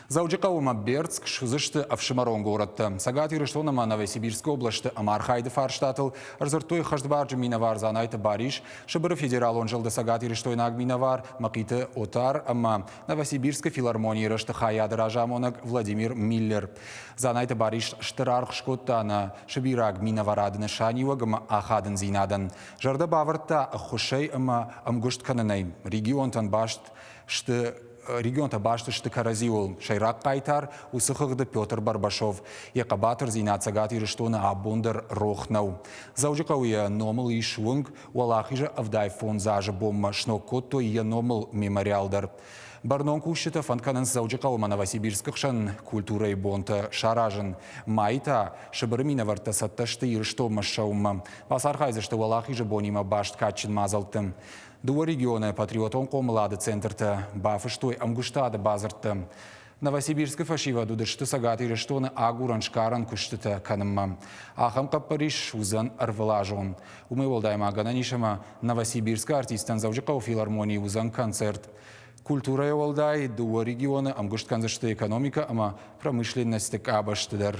Зауджилкаума Бердск, шузышты Авшимарон городты. Сагати Рештонама Новосибирской области Амархайды фарштатыл, разыртой хаждбарджи миновар занайты Бариш, шыбыры федерал он жылды Сагати Рештойнаг миновар, Макиты Отар, ама Новосибирской филармонии рышты хаяды ражамонаг Владимир Миллер. Занайты Бариш штырарх шкоттана, шыбираг миноварадыны шаниуагама ахадын зинадан. Жарды бавырта хушей ама амгушт кананай. Регионтан башт, регионта башты штыкаразиул, шайрак кайтар, усыхыгды Петр Барбашов, якабатыр зинат Сагати Рештоны абундыр рохнау. Заужикауя номал и швунг, уалахижа авдай фон зажы бомма шнокотто и номал мемориалдар. Барнон кушета фанканын заужикаума Новосибирскықшын культура и бонта шаражын. Майта шыбырымина варта сатташты ирштома шаума. Басархайзышты уалахижа бонима башт качын мазалтым. Дуа региона патриотон комлады центрта, бафыштой амгуштады базарты. Новосибирск фашива дудышты Сагати Рештоны агуран шкаран куштыта канымма. Ахам каппариш узан арвалажон. Умы волдайма агананишама Новосибирска артистан заужикау филармонии узан концерт. Культура волдай, дуа региона амгуштканзышты экономика, ама промышленность кабаштыдар.